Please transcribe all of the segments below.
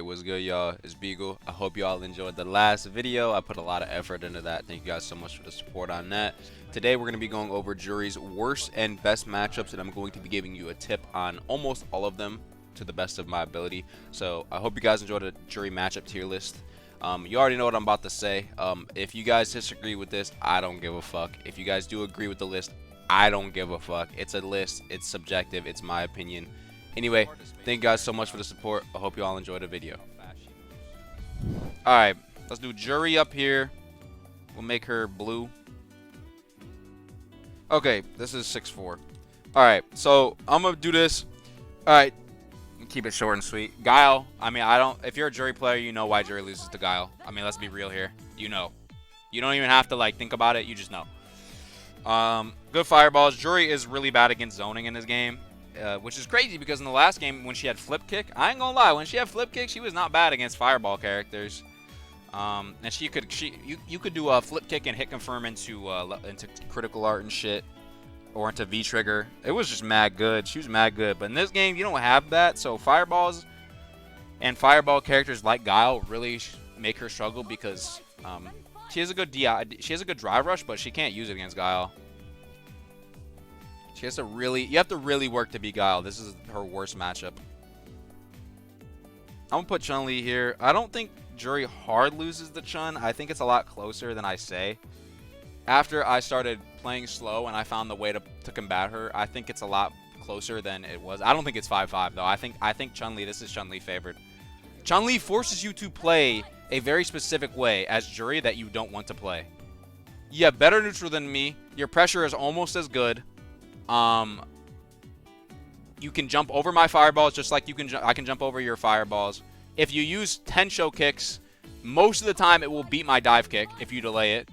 what's good, y'all? It's Beagle. I hope y'all enjoyed the last video. I put a lot of effort into that. Thank you guys so much for the support on that. Today, we're going to be going over Juri's worst and best matchups, and I'm going to be giving you a tip on almost all of them to the best of my ability. So, I hope you guys enjoyed the Juri matchup tier list. You already know what I'm about to say. If you guys disagree with this, I don't give a fuck. If you guys do agree with the list, I don't give a fuck. It's a list. It's subjective. It's my opinion. Anyway, thank you guys so much for the support. I hope you all enjoyed the video. Alright, let's do Juri up here. We'll make her blue. Okay, this is 6-4. Alright, so I'm going to do this. Alright, keep it short and sweet. Guile, I mean, if you're a Juri player, you know why Juri loses to Guile. I mean, let's be real here. You know. You don't even have to, like, think about it. You just know. Good fireballs. Juri is really bad against zoning in this game. Which is crazy because in the last game when she had flip kick, I ain't gonna lie, when she had flip kick, she was not bad against fireball characters. And you could do a flip kick and hit confirm into critical art and shit, or into V trigger. It was just mad good. She was mad good. But in this game, you don't have that. So fireballs and fireball characters like Guile really make her struggle because she has a good DI. She has a good drive rush, but she can't use it against Guile. She has to really, you have to really work to beat Guile. This is her worst matchup. I'm going to put Chun-Li here. I don't think Juri hard loses the Chun. I think it's a lot closer than I say. After I started playing slow and I found the way to combat her, I think it's a lot closer than it was. I don't think it's 5-5 though. I think Chun-Li, this is Chun-Li favored. Chun-Li forces you to play a very specific way as Juri that you don't want to play. You have better neutral than me. Your pressure is almost as good. You can jump over my fireballs just like I can jump over your fireballs. If you use Tensho kicks, most of the time it will beat my dive kick if you delay it.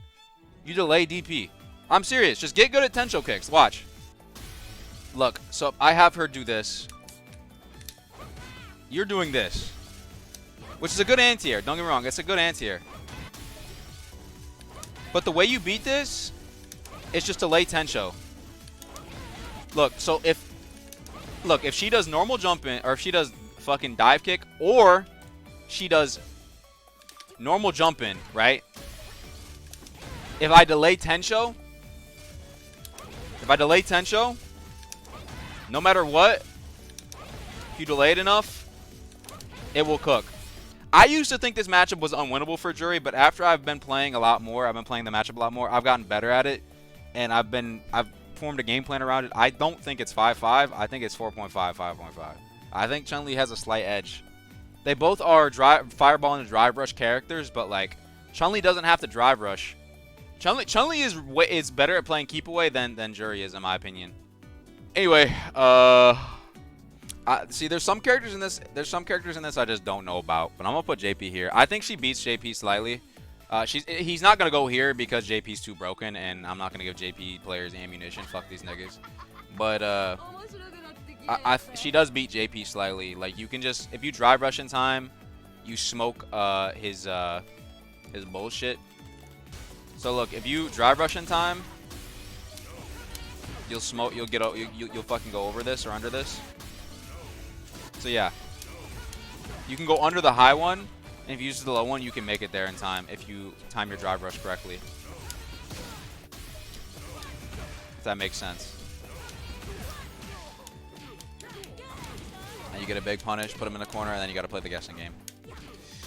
You delay DP. I'm serious. Just get good at Tensho kicks. Watch. Look, so I have her do this. You're doing this. Which is a good anti-air. Don't get me wrong. It's a good anti-air. But the way you beat this is just delay Tensho. Look, so if she does normal jump in, or if she does fucking dive kick, or she does normal jump in, right? If I delay Tensho, no matter what, if you delay it enough, it will cook. I used to think this matchup was unwinnable for Juri, but after I've been playing a lot more, I've been playing the matchup a lot more, I've gotten better at it, and I've formed a game plan around it. I don't think it's 5-5. I think it's 4.5, 5.5. I think Chun-Li has a slight edge. They both are fireball and drive rush characters, but like Chun-Li doesn't have to drive rush. Chun-Li is better at playing keep away than Juri is, in my opinion. Anyway, see, there's some characters in this. I just don't know about, but I'm gonna put JP here. I think she beats JP slightly. He's not gonna go here because JP's too broken, and I'm not gonna give JP players ammunition. Fuck these niggas. But she does beat JP slightly. Like you can just, if you drive rush in time, you smoke his bullshit. So look, if you drive rush in time, you'll smoke. You'll fucking go over this or under this. So yeah, you can go under the high one. And if you use the low one, you can make it there in time if you time your drive rush correctly. If that makes sense. And you get a big punish, put him in the corner, and then you got to play the guessing game.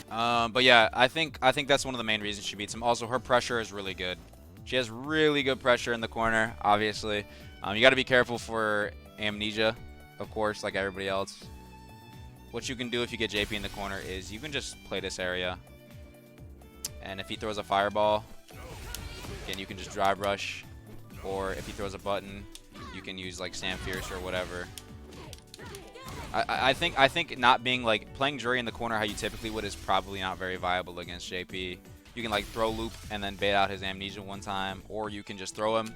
But yeah, I think that's one of the main reasons she beats him. Also, her pressure is really good. She has really good pressure in the corner, obviously. You got to be careful for amnesia, of course, like everybody else. What you can do if you get JP in the corner is you can just play this area. And if he throws a fireball, again, you can just drive rush. Or if he throws a button, you can use like Sam Fierce or whatever. I think not being like playing Juri in the corner how you typically would is probably not very viable against JP. You can like throw loop and then bait out his amnesia one time. Or you can just throw him,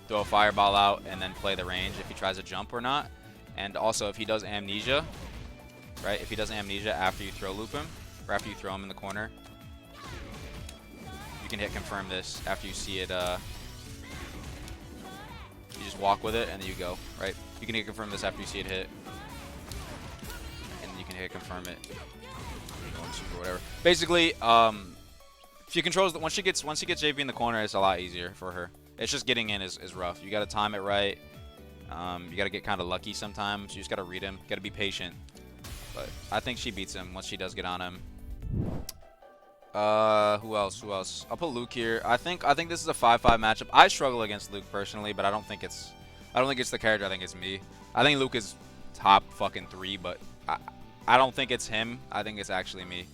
throw a fireball out, and then play the range if he tries to jump or not. And also if he does amnesia, right? If he does amnesia after you throw loop him, or after you throw him in the corner, you can hit confirm this after you see it. You just walk with it and then you go, right? You can hit confirm this after you see it hit. And you can hit confirm it. or whatever. Basically, she controls once she gets JP in the corner, it's a lot easier for her. It's just getting in is rough. You gotta time it right. You gotta get kind of lucky sometimes. You just gotta read him. Gotta be patient. But I think she beats him once she does get on him. Who else? Who else? I'll put Luke here. I think this is a 5-5 matchup. I struggle against Luke personally, but I don't think it's the character. I think it's me. I think Luke is top fucking 3, but I don't think it's him. I think it's actually me.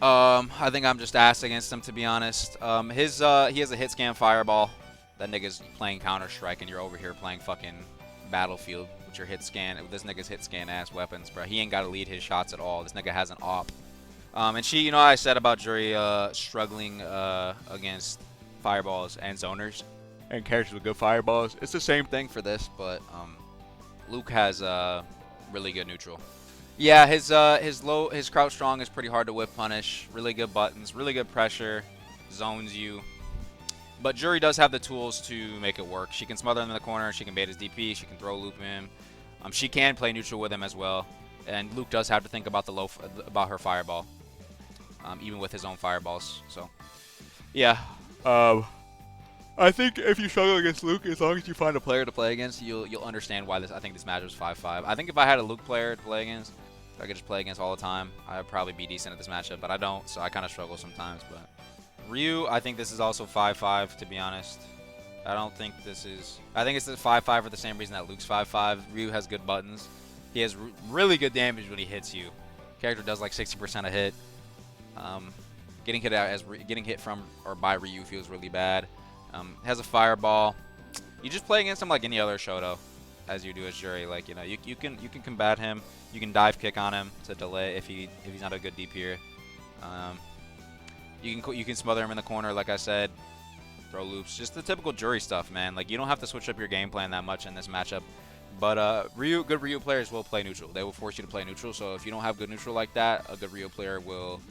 I think I'm just ass against him, to be honest. He has a hit scan fireball. That nigga's playing Counter-Strike, and you're over here playing fucking Battlefield with your hit scan. This nigga's hit scan ass weapons, bro. He ain't got to lead his shots at all. This nigga has an op. And she, you know, I said about Juri struggling against fireballs and zoners and characters with good fireballs. It's the same thing for this, but Luke has really good neutral. Yeah, his crouch strong is pretty hard to whip punish. Really good buttons, really good pressure, zones you. But Juri does have the tools to make it work. She can smother him in the corner. She can bait his DP. She can throw loop him. She can play neutral with him as well. And Luke does have to think about about her fireball, even with his own fireballs. So, yeah. I think if you struggle against Luke, as long as you find a player to play against, you'll understand why I think this matchup is 5-5. I think if I had a Luke player to play against, I could just play against all the time, I'd probably be decent at this matchup. But I don't, so I kind of struggle sometimes. But Ryu, I think this is also 5-5, to be honest. I don't think this is... I think it's a 5-5 for the same reason that Luke's 5-5. Ryu has good buttons. He has really good damage when he hits you. Character does like 60% a hit. Getting hit from or by Ryu feels really bad. Has a fireball. You just play against him like any other Shoto, as you do as Juri. Like, you know, you can combat him. You can dive kick on him to delay if he's not a good DPer. You can smother him in the corner, like I said. Throw loops, just the typical Juri stuff, man. Like, you don't have to switch up your game plan that much in this matchup. But good Ryu players will play neutral. They will force you to play neutral. So if you don't have good neutral like that, a good Ryu player will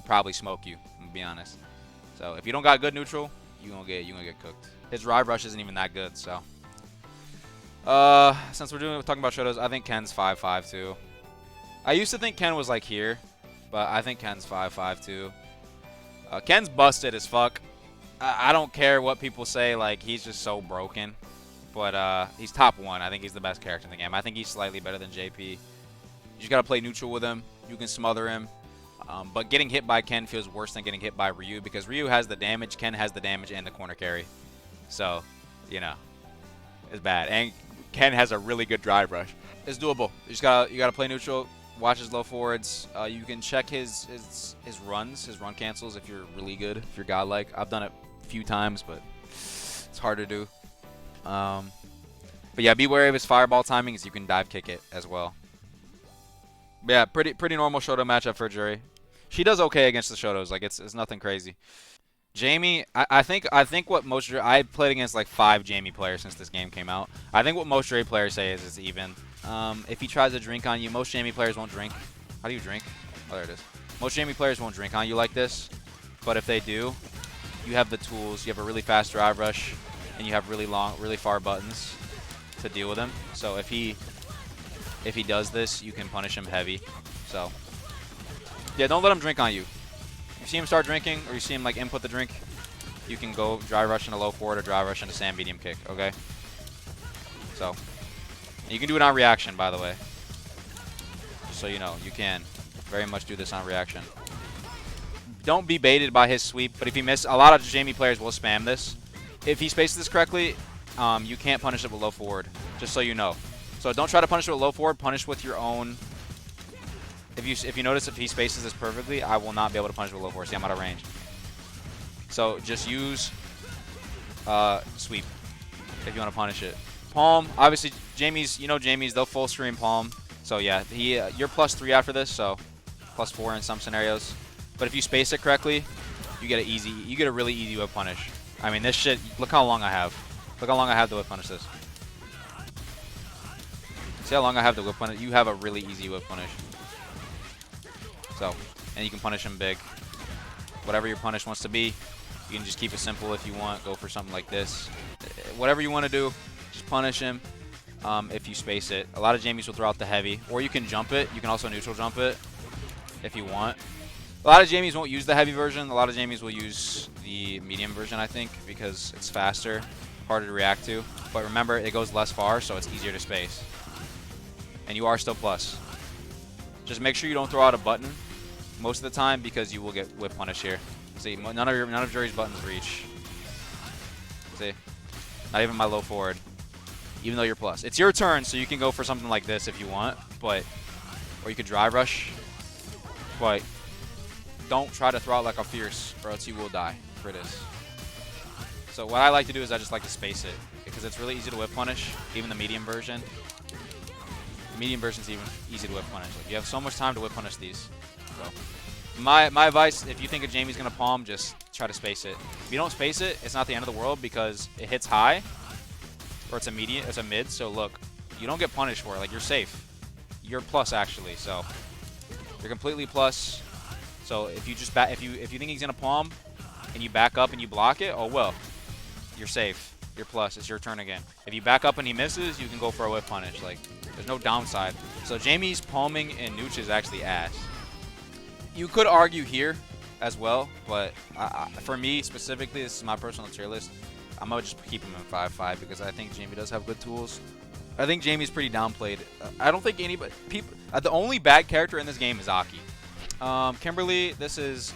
probably smoke you. I'm gonna be honest. So if you don't got good neutral, you gonna get cooked. His ride rush isn't even that good. So since we're talking about Shotos, I think Ken's 5-5 too. I used to think Ken was like here, but I think Ken's 5-5 too. Ken's busted as fuck. I don't care what people say. Like, he's just so broken. But he's top 1. I think he's the best character in the game. I think he's slightly better than JP. You just got to play neutral with him. You can smother him. But getting hit by Ken feels worse than getting hit by Ryu, because Ryu has the damage, Ken has the damage, and the corner carry. So, you know, it's bad. And Ken has a really good drive rush. It's doable. You gotta play neutral. Watch his low forwards. You can check his runs, his run cancels if you're really good, if you're godlike. I've done it a few times, but it's hard to do. But yeah, be wary of his fireball timing, as you can dive kick it as well. But yeah, pretty normal Shoto matchup for Juri. She does okay against the Shotos. Like, it's nothing crazy. Jamie, I think what most I played against like 5 Jamie players since this game came out. I think what most Juri players say is it's even. If he tries to drink on you, most Jamie players won't drink. How do you drink? Oh, there it is. Most Jamie players won't drink on you like this, but if they do, you have the tools. You have a really fast drive rush, and you have really far buttons to deal with him. So if he does this, you can punish him heavy. So yeah, don't let him drink on you. You see him start drinking, or you see him like input the drink, you can go drive rush into low forward or drive rush into sand medium kick. Okay. So you can do it on reaction, by the way. Just so you know, you can very much do this on reaction. Don't be baited by his sweep, but if he misses, a lot of Jamie players will spam this. If he spaces this correctly, you can't punish it with low forward, just so you know. So don't try to punish it with low forward, punish with your own. If you notice, if he spaces this perfectly, I will not be able to punish with low forward. See, I'm out of range. So just use sweep if you want to punish it. Palm, obviously, Jamie's, they'll full screen palm. So yeah, you're +3 after this, so +4 in some scenarios. But if you space it correctly, you get a really easy whip punish. I mean, this shit, look how long I have. Look how long I have to whip punish this. See how long I have to whip punish? You have a really easy whip punish. So, and you can punish him big. Whatever your punish wants to be, you can just keep it simple if you want. Go for something like this. Whatever you want to do, just punish him if you space it. A lot of Jamies will throw out the heavy, or you can jump it. You can also neutral jump it if you want. A lot of Jamies won't use the heavy version. A lot of Jamies will use the medium version, I think, because it's faster, harder to react to. But remember, it goes less far, so it's easier to space. And you are still plus. Just make sure you don't throw out a button most of the time because you will get whip punish here. See, none of Juri's buttons reach. See, not even my low forward. Even though you're plus, it's your turn, so you can go for something like this if you want, but or you could drive rush, but don't try to throw out like a fierce, or else you will die for this. So what I like to do is I just like to space it because it's really easy to whip punish, even the medium version. The medium version is even easy to whip punish. Like, you have so much time to whip punish these. So my advice, if you think a Jamie's gonna palm, just try to space it. If you don't space it, it's not the end of the world because it hits high, or it's a medium, it's a mid. So look, you don't get punished for it. Like, you're safe. You're plus actually. So you're completely plus. So if you just if you think he's gonna palm, and you back up and you block it, oh well, you're safe. You're plus. It's your turn again. If you back up and he misses, you can go for a whip punish. Like, there's no downside. So Jamie's palming and nooch is actually ass. You could argue here as well, but for me specifically, this is my personal tier list. I'm gonna just keep him in 5-5 because I think Jamie does have good tools. I think Jamie's pretty downplayed. I don't think anybody the only bad character in this game is Aki. Kimberly, this is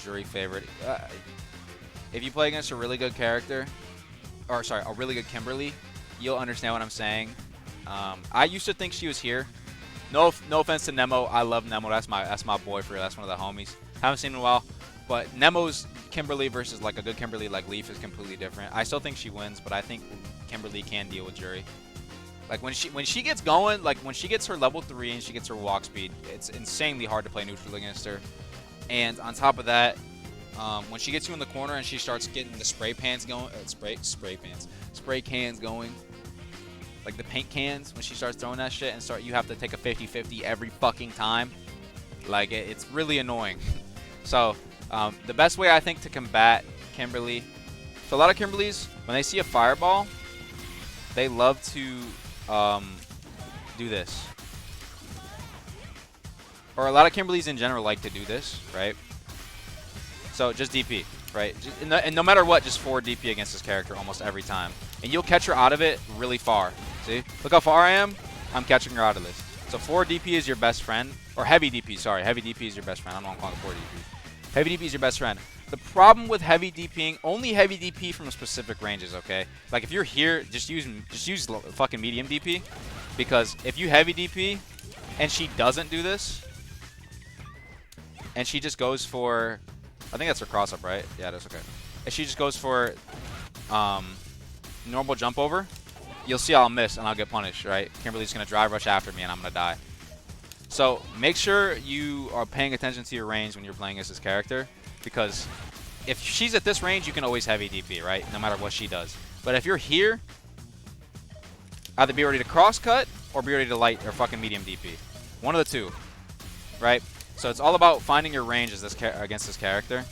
Juri favorite. If you play against a really good character, or sorry, a really good Kimberly, you'll understand what I'm saying. I used to think she was here. No offense to Nemo. I love Nemo. That's my boy for real. That's one of the homies. Haven't seen him in a while. But Nemo's Kimberly versus like a good Kimberly like Leaf is completely different. I still think she wins, but I think Kimberly can deal with Juri. Like when she gets going, like when she gets her level 3 and she gets her walk speed, it's insanely hard to play neutral against her. And on top of that, when she gets you in the corner and she starts getting the spray cans going, spray cans going, like the paint cans, when she starts throwing that shit and you have to take a 50-50 every fucking time. Like it's really annoying. So the best way I think to combat Kimberly, so a lot of Kimberlys, when they see a fireball, they love to do this. Or a lot of Kimberlys in general like to do this, right? So just DP, right? And no matter what, just forward DP against this character almost every time. And you'll catch her out of it really far. See? Look how far I am? I'm catching her out of this. So forward DP is your best friend. Or heavy DP, sorry. Heavy DP is your best friend. I don't want to call it forward DP. Heavy DP is your best friend. The problem with heavy DPing, only heavy DP from specific ranges, okay? Like if you're here, just use fucking medium DP. Because if you heavy DP and she doesn't do this, and she just goes for, I think that's her cross up, right? Yeah, that's okay. If she just goes for normal jump over, you'll see I'll miss and I'll get punished, right? Kimberly's gonna drive rush after me and I'm gonna die. So make sure you are paying attention to your range when you're playing as this character, because if she's at this range, you can always heavy DP, right? No matter what she does. But if you're here, either be ready to cross cut or be ready to light or fucking medium DP. One of the two, right? So it's all about finding your range as against this character,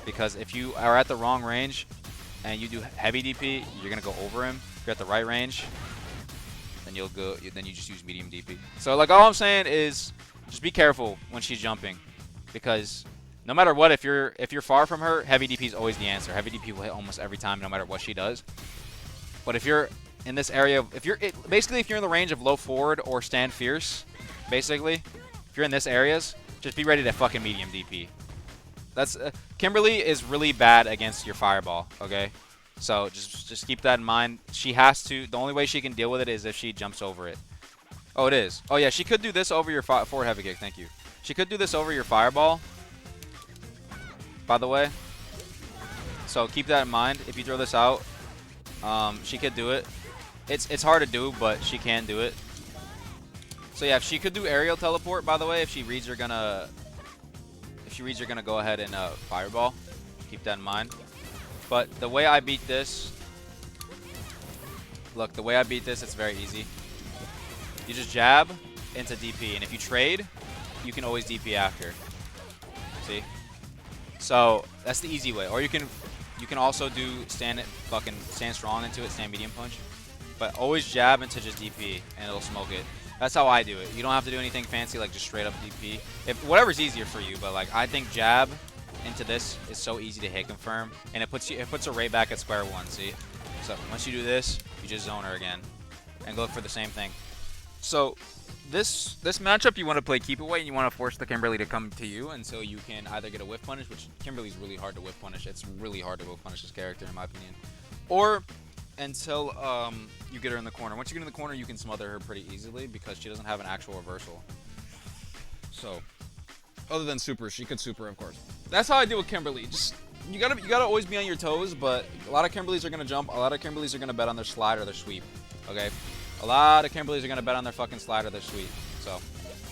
because if you are at the wrong range and you do heavy DP, you're gonna go over him. If you're at the right range, then then you just use medium DP. So like all I'm saying is just be careful when she's jumping, because no matter what, if you're far from her, heavy DP is always the answer. Heavy DP will hit almost every time, no matter what she does. But if you're in this area, basically if you're in the range of low forward or stand fierce, basically, if you're in this areas, just be ready to fucking medium DP. That's Kimberly is really bad against your fireball, okay? So just keep that in mind. She has to. The only way she can deal with it is if she jumps over it. Oh, it is. Oh yeah, she could do this over your forward heavy kick. Thank you. She could do this over your fireball, by the way. So keep that in mind. If you throw this out, she could do it. It's hard to do, but she can do it. So yeah, if she could do aerial teleport, by the way, if she reads you're gonna go ahead and fireball. Keep that in mind. But the way I beat this, look, the way I beat this, it's very easy. You just jab into DP, and if you trade, you can always DP after. See? So that's the easy way. Or you can also do stand strong into it, stand medium punch. But always jab into just DP, and it'll smoke it. That's how I do it. You don't have to do anything fancy, like just straight up DP. If whatever's easier for you, but like I think jab into this is so easy to hit confirm, and it puts a Ray back at square one. See, so once you do this, you just zone her again, and look for the same thing. So this matchup, you want to play keep away, and you want to force the Kimberly to come to you, and so you can either get a whiff punish, which Kimberly's really hard to whiff punish. It's really hard to whiff punish this character, in my opinion, or until you get her in the corner. Once you get in the corner, you can smother her pretty easily because she doesn't have an actual reversal. So, other than super, she could super, of course. That's how I deal with Kimberly. Just you gotta always be on your toes. But a lot of Kimberlys are gonna jump. A lot of Kimberlys are gonna bet on their slide or their sweep. Okay, a lot of Kimberlys are gonna bet on their fucking slide or their sweep. So,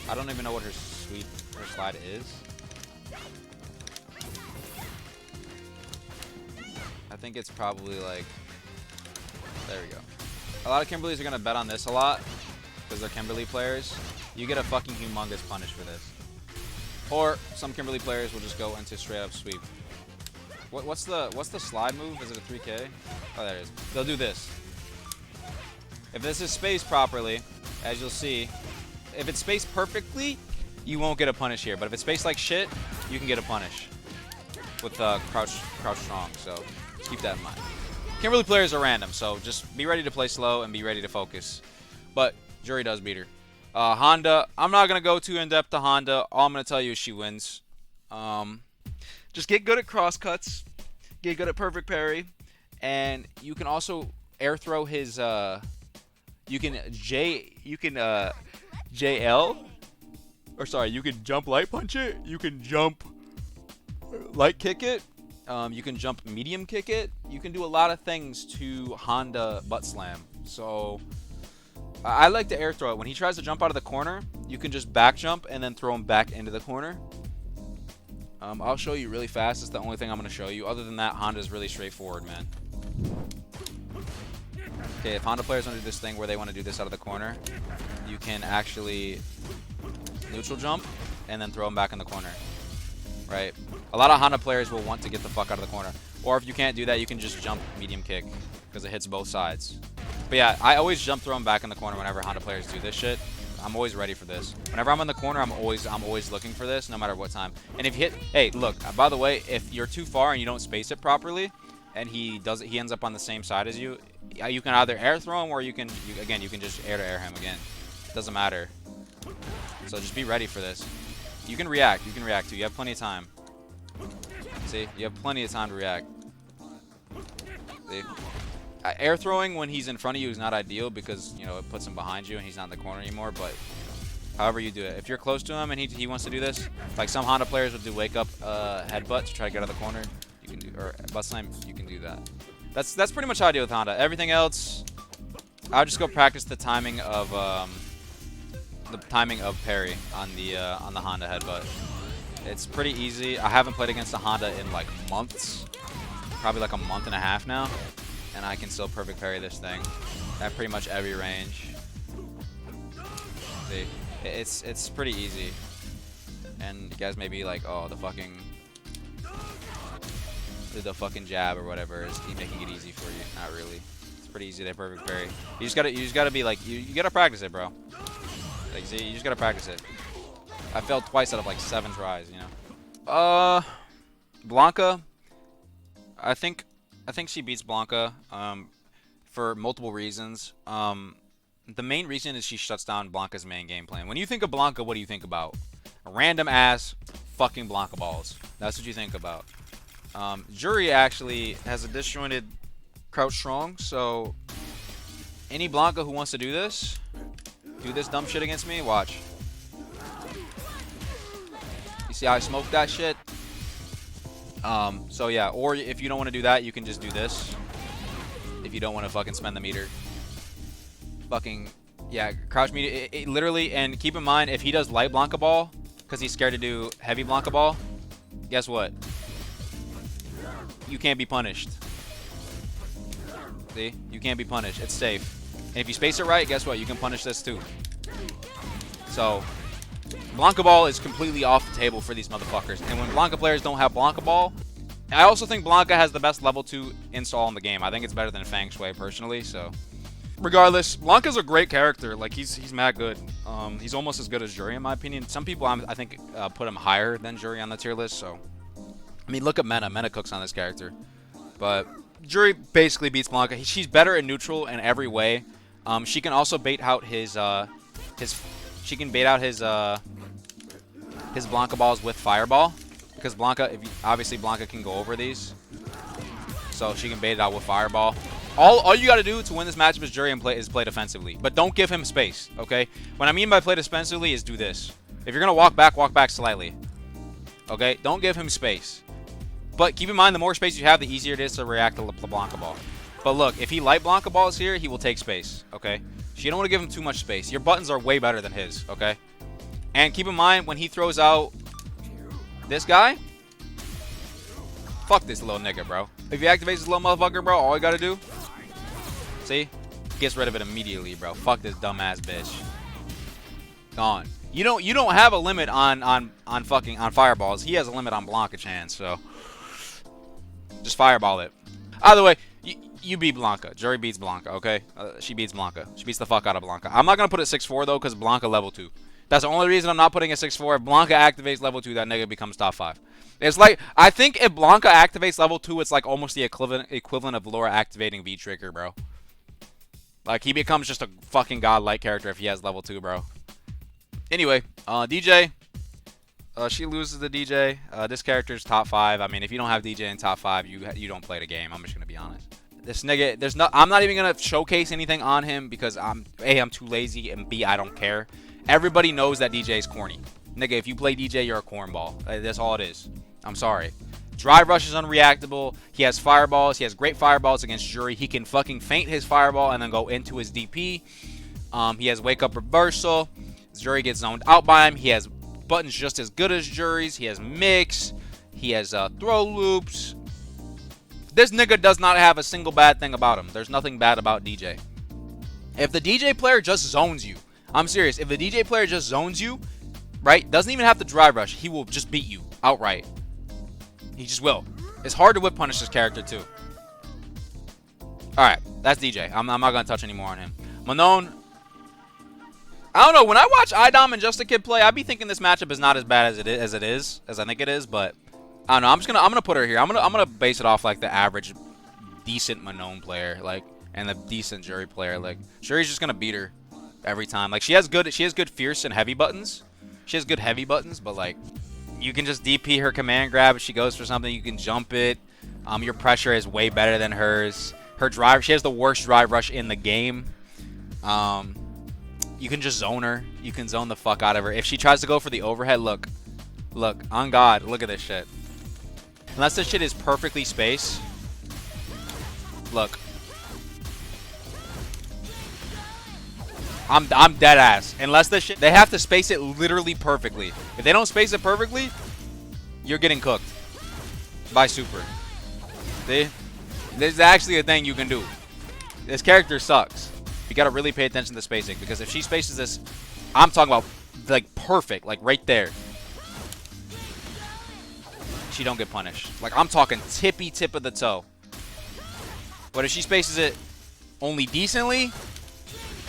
I don't even know what her slide is. I think it's probably like. There we go. A lot of Kimberlys are going to bet on this a lot because they're Kimberly players. You get a fucking humongous punish for this. Or some Kimberly players will just go into straight up sweep. What's the slide move? Is it a 3K? Oh, there it is. They'll do this. If this is spaced properly, as you'll see, if it's spaced perfectly, you won't get a punish here. But if it's spaced like shit, you can get a punish with crouch strong. So just keep that in mind. Kimberly players are random, so just be ready to play slow and be ready to focus. But Juri does beat her. Honda, I'm not going to go too in-depth to Honda. All I'm going to tell you is she wins. Just get good at cross cuts. Get good at perfect parry. And you can also air throw his... you can JL. Or sorry, you can jump light punch it. You can jump light kick it. You can jump medium kick it. You can do a lot of things to Honda butt slam. So I like to air throw it. When he tries to jump out of the corner, you can just back jump and then throw him back into the corner. I'll show you really fast. It's the only thing I'm going to show you. Other than that, Honda's really straightforward, man. Okay, if Honda players want to do this thing where they want to do this out of the corner, you can actually neutral jump and then throw him back in the corner. Right? A lot of Honda players will want to get the fuck out of the corner. Or if you can't do that, you can just jump medium kick because it hits both sides. But yeah, I always jump throw him back in the corner whenever Honda players do this shit. I'm always ready for this. Whenever I'm in the corner, I'm always looking for this, no matter what time. And if you hit, hey, look, by the way, if you're too far and you don't space it properly, and he ends up on the same side as you, you can either air throw him or you can just air to air him again. It doesn't matter. So just be ready for this. You can react too. You have plenty of time. See, you have plenty of time to react. See, air throwing when he's in front of you is not ideal because you know it puts him behind you and he's not in the corner anymore. But however you do it, if you're close to him and he wants to do this, like some Honda players would do wake up headbutt to try to get out of the corner. You can do or butt slam. You can do that. That's pretty much how I deal with Honda. Everything else, I'll just go practice the timing of parry on the Honda headbutt. It's pretty easy. I haven't played against a Honda in like months, probably like a month and a half now, and I can still perfect parry this thing at pretty much every range. See, it's pretty easy. And you guys may be like, oh, the fucking jab or whatever is making it easy for you. Not really. It's pretty easy to perfect parry. You just gotta be like you gotta practice it, bro. Like, see, you just gotta practice it. I failed twice out of like 7 tries, you know. Blanka. I think she beats Blanka for multiple reasons. The main reason is she shuts down Blanka's main game plan. When you think of Blanka, what do you think about? Random ass fucking Blanka balls. That's what you think about. Juri actually has a disjointed crouch strong, so any Blanka who wants to do this dumb shit against me, watch. You see how I smoked that shit? So yeah, or if you don't want to do that, you can just do this. If you don't want to fucking spend the meter. Fucking, yeah, crouch meter, it literally, and keep in mind, if he does light Blanka ball, because he's scared to do heavy Blanka ball, guess what? You can't be punished. See? You can't be punished. It's safe. And if you space it right, guess what? You can punish this too. So, Blanka ball is completely off the table for these motherfuckers. And when Blanka players don't have Blanka ball, I also think Blanka has the best level 2 install in the game. I think it's better than Feng Shui personally, so Regardless, Blanka's a great character. Like, he's mad good. He's almost as good as Juri, in my opinion. Some people, I think, put him higher than Juri on the tier list. So, I mean, look at Mena. Mena cooks on this character. But Juri basically beats Blanka. She's better in neutral in every way. She can also bait out his Blanka balls with Fireball. Because Blanka, obviously Blanka can go over these. So she can bait it out with Fireball. All you got to do to win this matchup is Juri and play defensively. But don't give him space, okay? What I mean by play defensively is do this. If you're going to walk back slightly. Okay? Don't give him space. But keep in mind, the more space you have, the easier it is to react to the Blanka ball. But look, if he light Blanka balls here, he will take space, okay? So you don't want to give him too much space. Your buttons are way better than his, okay? And keep in mind, when he throws out this guy, fuck this little nigga, bro. If he activates this little motherfucker, bro, all you got to do, see? Gets rid of it immediately, bro. Fuck this dumbass bitch. Gone. You don't have a limit on fireballs. He has a limit on Blanka chance, so just fireball it. Either way, you beat Blanka. Juri beats Blanka, okay? She beats Blanka. She beats the fuck out of Blanka. I'm not gonna put it 6-4 though, because Blanka level 2. That's the only reason I'm not putting it 6-4. If Blanka activates level 2, that nigga becomes top 5. It's like, I think if Blanka activates level 2, it's like almost the equivalent of Laura activating V-Trigger, bro. Like, he becomes just a fucking godlike character if he has level 2, bro. Anyway, Deejay. She loses to Deejay. This character's top 5. I mean, if you don't have Deejay in top 5, you don't play the game. I'm just gonna be honest. This nigga, I'm not even gonna showcase anything on him because I'm too lazy, and B, I don't care. Everybody knows that Deejay is corny. Nigga, if you play Deejay, you're a cornball. That's all it is. I'm sorry. Drive Rush is unreactable. He has fireballs. He has great fireballs against Juri. He can fucking feint his fireball and then go into his DP. He has Wake Up Reversal. Juri gets zoned out by him. He has buttons just as good as Juri's. He has Mix. He has Throw Loops. This nigga does not have a single bad thing about him. There's nothing bad about Deejay. If the Deejay player just zones you, I'm serious. If the Deejay player just zones you, right, doesn't even have to Drive Rush, he will just beat you outright. He just will. It's hard to whip punish this character too. Alright, that's Deejay. I'm not going to touch any more on him. Manon, I don't know. When I watch IDOM and Just a Kid play, I be thinking this matchup is not as bad as I think it is, but I don't know. I'm gonna put her here. I'm gonna base it off like the average decent Manon player, like, and the decent Juri player. Like, Juri's just gonna beat her every time. Like, she has good fierce and heavy buttons. She has good heavy buttons, but like, you can just DP her command grab if she goes for something. You can jump it. Your pressure is way better than hers. Her drive, she has the worst drive rush in the game. You can just zone her. You can zone the fuck out of her. If she tries to go for the overhead, look, on God, look at this shit. Unless this shit is perfectly spaced, look. I'm dead ass. Unless this shit, they have to space it literally perfectly. If they don't space it perfectly, you're getting cooked by super. See? This is actually a thing you can do. This character sucks. You gotta really pay attention to spacing, because if she spaces this, I'm talking about like perfect, like right there, she don't get punished. Like, I'm talking tippy tip of the toe. But if she spaces it only decently,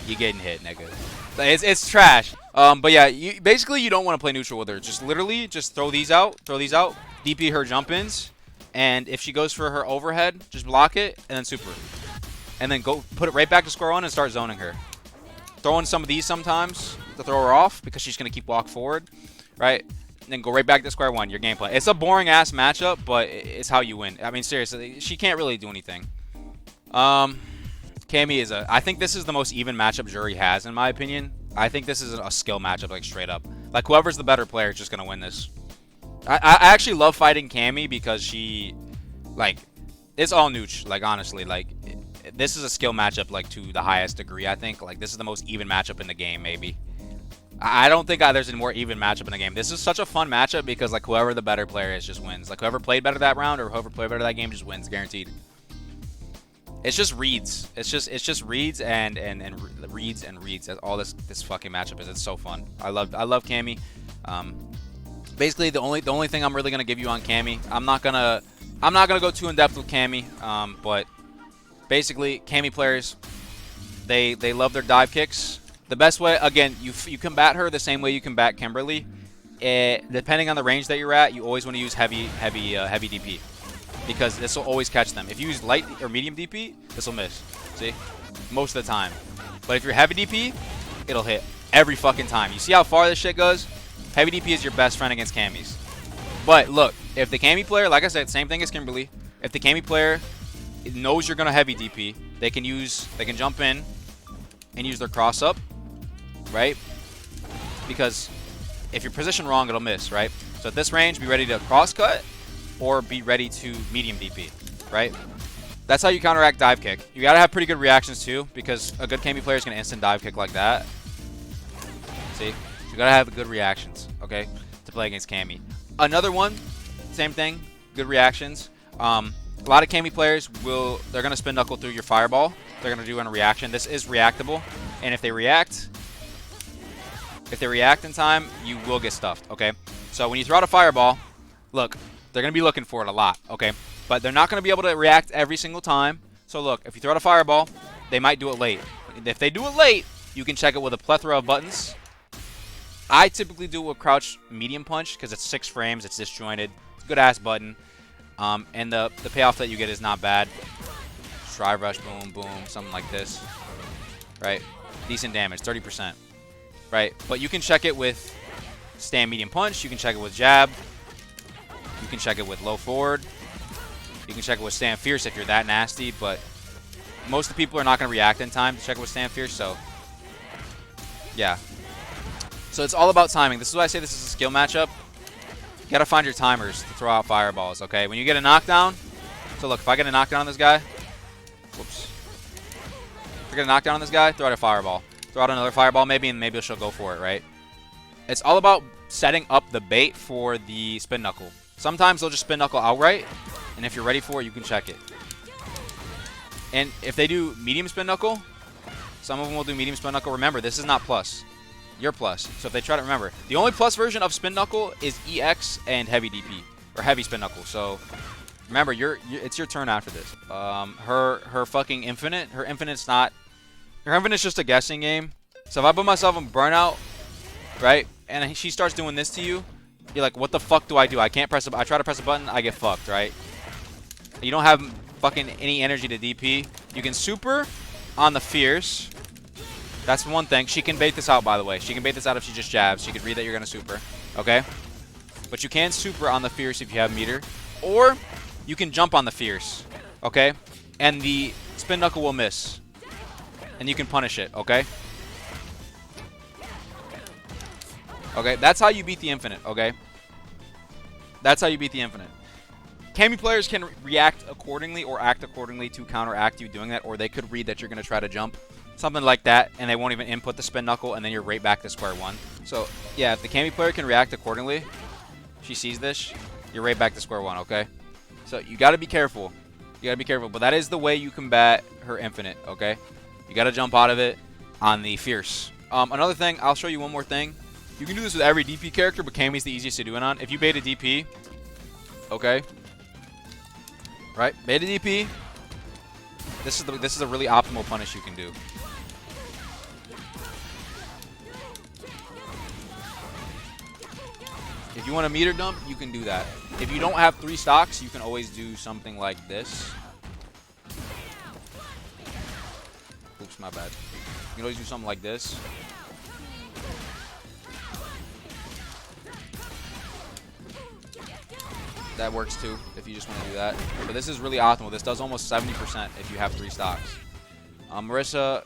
you getting hit, nigga. It's trash. But yeah, basically you don't want to play neutral with her. Just literally just throw these out, DP her jump ins, and if she goes for her overhead, just block it and then super. And then go put it right back to square one and start zoning her. Throw in some of these sometimes to throw her off because she's going to keep walk forward, right? And then go right back to square one, your gameplay. It's a boring-ass matchup, but it's how you win. I mean, seriously, she can't really do anything. Cammy is I think this is the most even matchup Juri has, in my opinion. I think this is a skill matchup, like, straight up. Like, whoever's the better player is just going to win this. I actually love fighting Cammy because she, like, it's all nooch, like, honestly, like, this is a skill matchup, like, to the highest degree, I think. Like, this is the most even matchup in the game, maybe. I don't think there's a more even matchup in the game. This is such a fun matchup because, like, whoever the better player is just wins. Like, whoever played better that round or whoever played better that game just wins, guaranteed. It's just reads. It's just reads and reads and reads. That's all this fucking matchup is. It's so fun. I love Cammy. Basically, the only thing I'm really gonna give you on Cammy, I'm not gonna go too in depth with Cammy, but basically, Cammy players, They love their dive kicks. The best way, again, you combat her the same way you combat Kimberly. Depending on the range that you're at, you always want to use heavy DP, because this will always catch them. If you use light or medium DP, this will miss. See, most of the time. But if you're heavy DP, it'll hit every fucking time. You see how far this shit goes? Heavy DP is your best friend against Cammys. But look, if the Cammy player, like I said, same thing as Kimberly. If the Cammy player knows you're gonna heavy DP, they can jump in and use their cross up, right? Because if you're positioned wrong, it'll miss, right? So at this range, be ready to cross cut or be ready to medium DP, right? That's how you counteract dive kick. You gotta have pretty good reactions too, because a good Cammy player is gonna instant dive kick like that. See, you gotta have good reactions, okay, to play against Cammy. Another one, same thing, good reactions. A lot of Cammy players they're gonna spin knuckle through your fireball. They're gonna do a reaction. This is reactable, and if they react in time, you will get stuffed. Okay, so when you throw out a fireball, look, they're gonna be looking for it a lot. Okay, but they're not gonna be able to react every single time. So look, if you throw out a fireball, they might do it late. If they do it late, you can check it with a plethora of buttons. I typically do a crouch medium punch because it's 6 frames, it's disjointed, it's a good ass button. And the payoff that you get is not bad. Strive rush, boom, boom, something like this, right? Decent damage, 30%, right? But you can check it with stand medium punch. You can check it with jab. You can check it with low forward. You can check it with stand fierce if you're that nasty. But most of the people are not going to react in time to check it with stand fierce. So yeah. So it's all about timing. This is why I say this is a skill matchup. You gotta find your timers to throw out fireballs, okay? When you get a knockdown, so look, if I get a knockdown on this guy, whoops. If I get a knockdown on this guy, throw out a fireball. Throw out another fireball maybe, and maybe she'll go for it, right? It's all about setting up the bait for the spin knuckle. Sometimes they'll just spin knuckle outright, and if you're ready for it, you can check it. And if they do medium spin knuckle, some of them will do medium spin knuckle. Remember, this is not plus. You're plus. So if they try to remember, the only plus version of spin knuckle is EX and heavy DP or heavy spin knuckle. So remember, it's your turn after this. Her fucking infinite. Her infinite's just a guessing game. So if I put myself in burnout, right, and she starts doing this to you, you're like, what the fuck do? I can't press I try to press a button, I get fucked, right? You don't have fucking any energy to DP. You can super on the fierce. That's one thing. She can bait this out, by the way. She can bait this out if she just jabs. She could read that you're going to super. Okay? But you can super on the fierce if you have meter. Or you can jump on the fierce. Okay? And the spin knuckle will miss. And you can punish it. Okay? Okay? That's how you beat the infinite. Okay? That's how you beat the infinite. Cammy players can react accordingly or act accordingly to counteract you doing that. Or they could read that you're going to try to jump. Something like that, and they won't even input the spin knuckle, and then you're right back to square one. So, yeah, if the Cammy player can react accordingly, she sees this, you're right back to square one, okay? So, you gotta be careful. You gotta be careful, but that is the way you combat her infinite, okay? You gotta jump out of it on the fierce. Another thing, I'll show you one more thing. You can do this with every DP character, but Cammy's the easiest to do it on. If you bait a DP, okay? Right? Bait a DP. This is a really optimal punish you can do. If you want a meter dump, you can do that. If you don't have 3 stocks, you can always do something like this. Oops, my bad. You can always do something like this. That works too, if you just want to do that. But this is really optimal. This does almost 70% if you have 3 stocks. Marisa...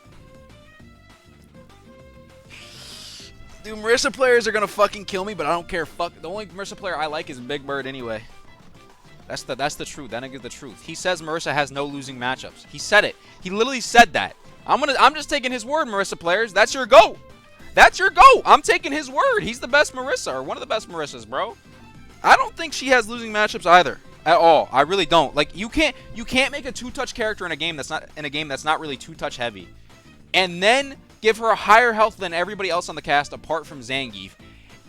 Dude, Marisa players are gonna fucking kill me, but I don't care. Fuck. The only Marisa player I like is Big Bird anyway. That's the truth. That nigga's the truth. He says Marisa has no losing matchups. He said it. He literally said that. I'm just taking his word, Marisa players. That's your GOAT. That's your GOAT. I'm taking his word. He's the best Marisa, or one of the best Marisas, bro. I don't think she has losing matchups either. At all. I really don't. Like you can't make a 2-touch character in a game that's not really 2-touch heavy. And then give her a higher health than everybody else on the cast apart from Zangief,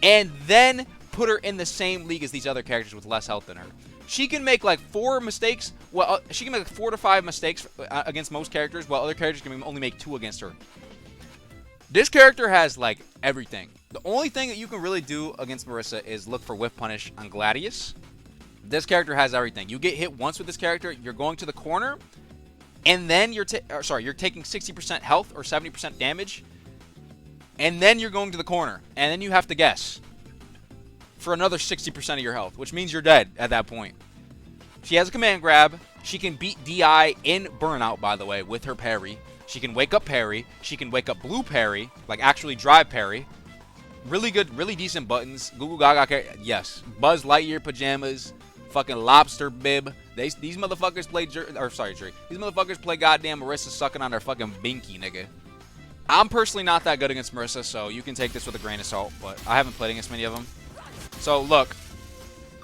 and then put her in the same league as these other characters with less health than her. She can make like 4 mistakes. Well, she can make 4 to 5 mistakes against most characters, while other characters can only make 2 against her. This character has like everything. The only thing that you can really do against Marisa is look for whiff punish on Gladius. This character has everything. You get hit once with this character, you're going to the corner, and then you're taking 60% health or 70% damage, and then you're going to the corner, and then you have to guess for another 60% of your health, which means you're dead at that point. She has a command grab. She can beat DI in burnout, by the way, with her parry. She can wake up parry. She can wake up blue parry, like actually drive parry. Really good, really decent buttons. Google Gaga, yes. Buzz Lightyear pajamas. Fucking lobster bib. These motherfuckers play Juri. These motherfuckers play goddamn Marisa sucking on their fucking binky, nigga. I'm personally not that good against Marisa, so you can take this with a grain of salt, but I haven't played against many of them. So look,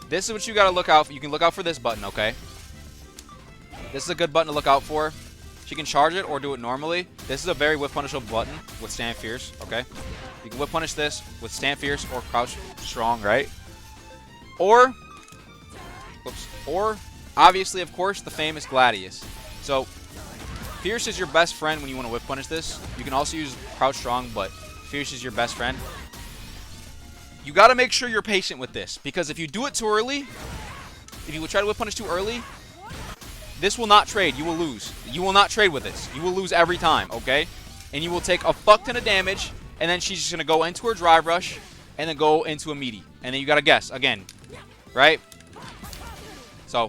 this is what you gotta look out for. You can look out for this button, okay? This is a good button to look out for. She can charge it or do it normally. This is a very whiff punishable button with Stand Fierce, okay? You can whiff punish this with Stand Fierce or Crouch Strong, right? Or obviously, of course, the famous Gladius. So Fierce is your best friend when you want to whiff punish this. You can also use Crouch Strong, but Fierce is your best friend. You got to make sure you're patient with this, because if you do it too early, if you try to whiff punish too early, this will not trade. You will lose. You will not trade with this. You will lose every time, okay? And you will take a fuck ton of damage, and then she's just going to go into her drive rush, and then go into a meaty. And then you got to guess again, right? So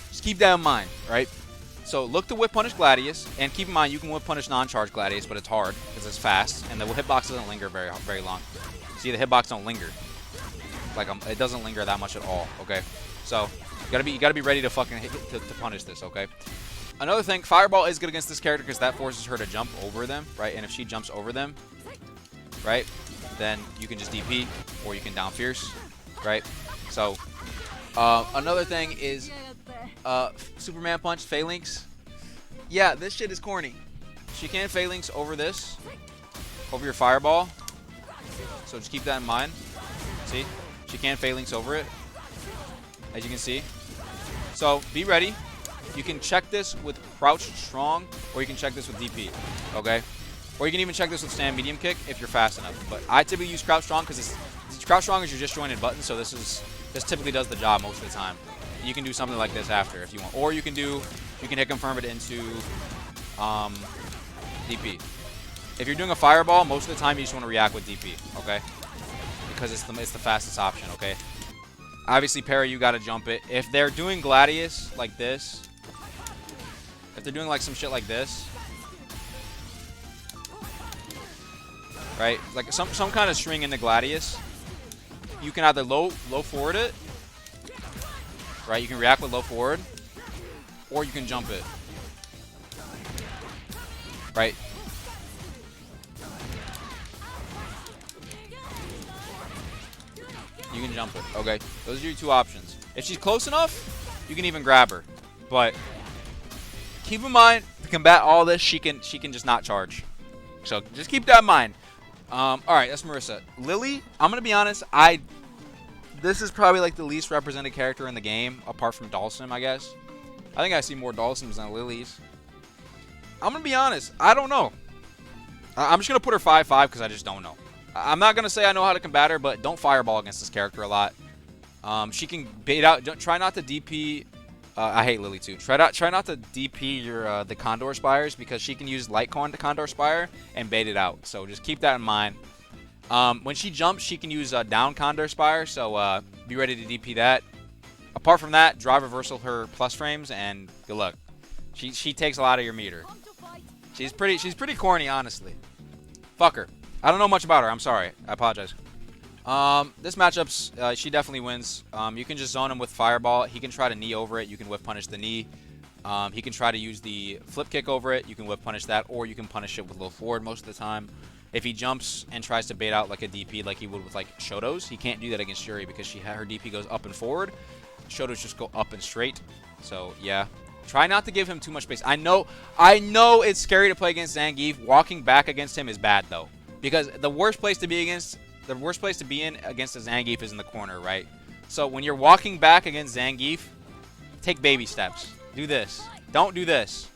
just keep that in mind, right? So look to whip punish Gladius, and keep in mind you can whip punish non-charge Gladius, but it's hard because it's fast, and the hitbox doesn't linger very long. See, the hitbox don't linger. Like it doesn't linger that much at all. Okay, so you gotta be ready to fucking to punish this. Okay. Another thing, Fireball is good against this character because that forces her to jump over them, right? And if she jumps over them, right, then you can just DP or you can down Fierce, right? So another thing is Superman Punch Phalanx. Yeah, this shit is corny. She can Phalanx over this, over your Fireball. So just keep that in mind. See? She can Phalanx over it, as you can see. So be ready. You can check this with Crouch Strong, or you can check this with DP, okay? Or you can even check this with Stand Medium Kick if you're fast enough. But I typically use Crouch Strong because Crouch Strong is your disjointed button, so this typically does the job most of the time. You can do something like this after if you want, or you can hit confirm it into DP. If you're doing a Fireball, most of the time you just want to react with DP, okay? Because it's the fastest option, okay? Obviously, parry, you got to jump it. If they're doing Gladius like this, if they're doing like some shit like this, right? Like some kind of string into Gladius, you can either low forward it, right? You can react with low forward, or you can jump it, right? You can jump it, okay? Those are your two options. If she's close enough, you can even grab her. But keep in mind, to combat all this, she can just not charge. So just keep that in mind. All right, that's Marisa. Lily, I'm gonna be honest. This is probably like the least represented character in the game, apart from Dhalsim, I guess. I think I see more Dhalsims than Lilies. I'm gonna be honest. I don't know. I'm just gonna put her 5-5 because I just don't know. I'm not gonna say I know how to combat her, but don't Fireball against this character a lot. She can bait out. Try not to DP. I hate Lily too. Try not to DP your the Condor Spires because she can use Litecoin to Condor Spire and bait it out. So just keep that in mind. When she jumps, she can use down Condor Spire. So be ready to DP that. Apart from that, drive reversal her plus frames and good luck. She takes a lot of your meter. She's pretty corny, honestly. Fuck her. I don't know much about her. I'm sorry. I apologize. This matchup's she definitely wins. You can just zone him with Fireball. He can try to knee over it. You can whiff punish the knee. He can try to use the flip kick over it. You can whiff punish that, or you can punish it with low forward most of the time. If he jumps and tries to bait out like a DP like he would with like Shoto's, he can't do that against Juri because her DP goes up and forward. Shoto's just go up and straight. So yeah. Try not to give him too much space. I know it's scary to play against Zangief. Walking back against him is bad though. Because the worst place to be against the worst place to be in against a Zangief is in the corner, right? So when you're walking back against Zangief, take baby steps. Do this. Don't do this,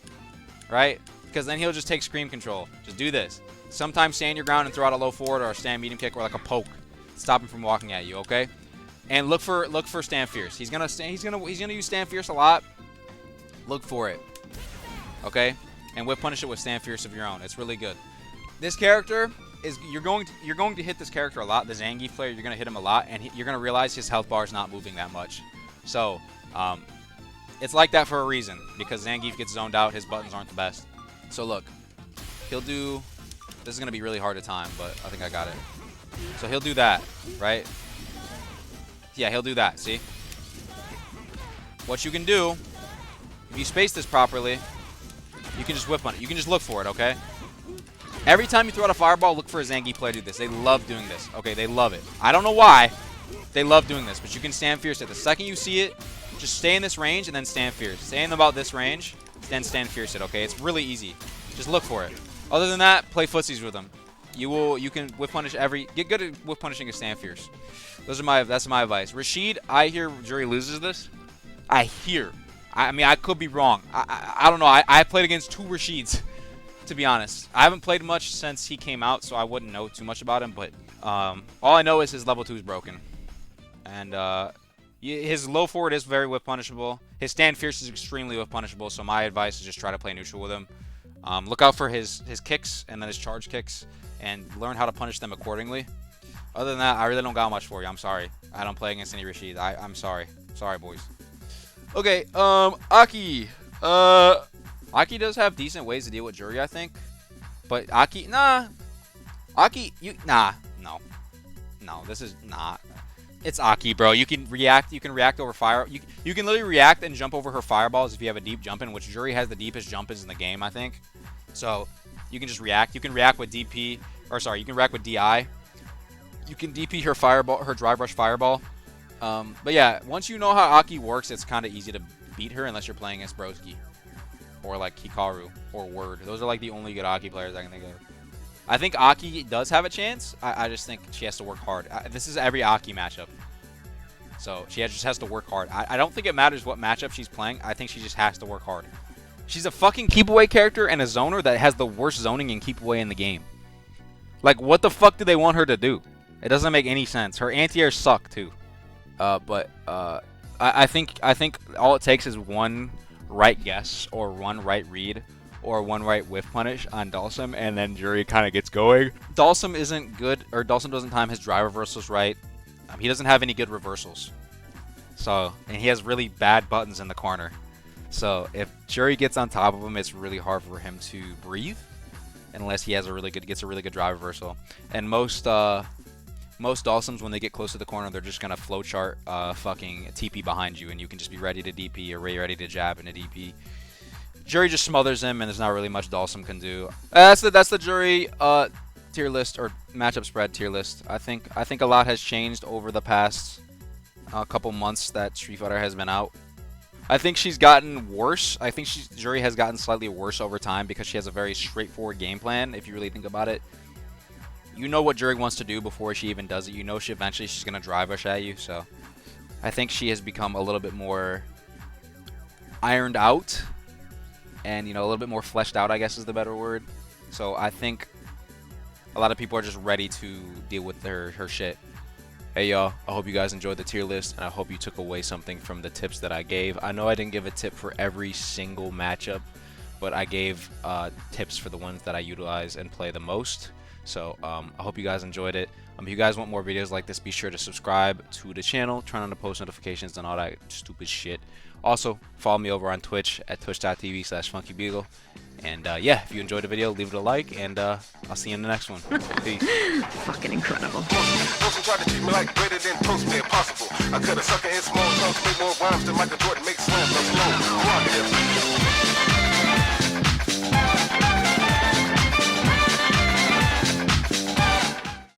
right? Because then he'll just take scream control. Just do this. Sometimes stand your ground and throw out a low forward or a stand medium kick or like a poke. Stop him from walking at you, okay? And look for stand fierce. He's gonna use stand fierce a lot. Look for it, okay? And whip punish it with stand fierce of your own. It's really good. This character is you're going to hit this character a lot. The Zangief player, you're gonna hit him a lot, and you're gonna realize his health bar is not moving that much. So it's like that for a reason, because Zangief gets zoned out. His buttons aren't the best. So look, he'll do. This is gonna be really hard to time, but I think I got it. So he'll do that, right? Yeah, he'll do that. See? What you can do, if you space this properly, you can just whip on it. You can just look for it, okay? Every time you throw out a fireball, look for a Zangief player to do this. They love doing this. Okay, they love it. I don't know why. They love doing this, but you can stand fierce it. The second you see it, just stay in this range and then stand fierce. Stay in about this range, then stand fierce it, okay? It's really easy. Just look for it. Other than that, play footsies with them. You can whip punish get good at whip punishing a stand fierce. That's my advice. Rashid, I hear Juri loses this. I mean, I could be wrong. I don't know. I played against 2 Rashids, to be honest. I haven't played much since he came out, so I wouldn't know too much about him. But all I know is his level 2 is broken, and his low forward is very whip punishable. His stand fierce is extremely whip punishable. So my advice is just try to play neutral with him. Look out for his kicks and then his charge kicks, and learn how to punish them accordingly. Other than that, I really don't got much for you. I'm sorry. I don't play against any Rashid. I'm sorry. Sorry, boys. Okay, Aki. Aki does have decent ways to deal with Juri, I think. But Aki, nah. Aki, no, this is not. It's Aki, bro. You can react over fire. You can literally react and jump over her fireballs if you have a deep jump in, which Juri has the deepest jump ins in the game, I think. So you can just react. You can react with DP, or sorry, you can react with DI. You can DP her fireball, her drive rush fireball. But yeah, once you know how Aki works, it's kind of easy to beat her unless you're playing against Broski or like Hikaru or Word. Those are like the only good Aki players I can think of. I think Aki does have a chance. I just think she has to work hard. This is every Aki matchup. So she just has to work hard. I don't think it matters what matchup she's playing. I think she just has to work hard. She's a fucking keep away character and a zoner that has the worst zoning and keep away in the game. Like, what the fuck do they want her to do? It doesn't make any sense. Her anti-airs suck too. I think all it takes is one right guess or one right read or one right whiff punish on Dhalsim, and then Juri kind of gets going. Dhalsim isn't good, or Dhalsim doesn't time his drive reversals right. He doesn't have any good reversals. So, and he has really bad buttons in the corner. So if Juri gets on top of him, it's really hard for him to breathe, unless he has gets a really good drive reversal. And most Dhalsims, when they get close to the corner, they're just gonna flowchart fucking TP behind you, and you can just be ready to DP or ready to jab into DP. Juri just smothers him, and there's not really much Dhalsim can do. That's the Juri tier list or matchup spread tier list. I think a lot has changed over the past couple months that Street Fighter has been out. I think she's gotten worse. I think Juri has gotten slightly worse over time because she has a very straightforward game plan. If you really think about it, you know what Juri wants to do before she even does it. You know eventually she's gonna drive rush at you. So I think she has become a little bit more ironed out, and a little bit more fleshed out, I guess is the better word. So I think a lot of people are just ready to deal with her shit. Hey y'all, I hope you guys enjoyed the tier list, and I hope you took away something from the tips that I gave. I know I didn't give a tip for every single matchup, but I gave tips for the ones that I utilize and play the most. So I hope you guys enjoyed it. If you guys want more videos like this, be sure to subscribe to the channel, turn on the post notifications and all that stupid shit. Also, follow me over on Twitch at twitch.tv/funkybeagle. And yeah, if you enjoyed the video, leave it a like, and I'll see you in the next one. Peace. Fucking incredible. Tried to treat me like greater than toast made possible. I cut a sucker in small chunks, make more rhymes than Michael Jordan makes slams. I'm slow.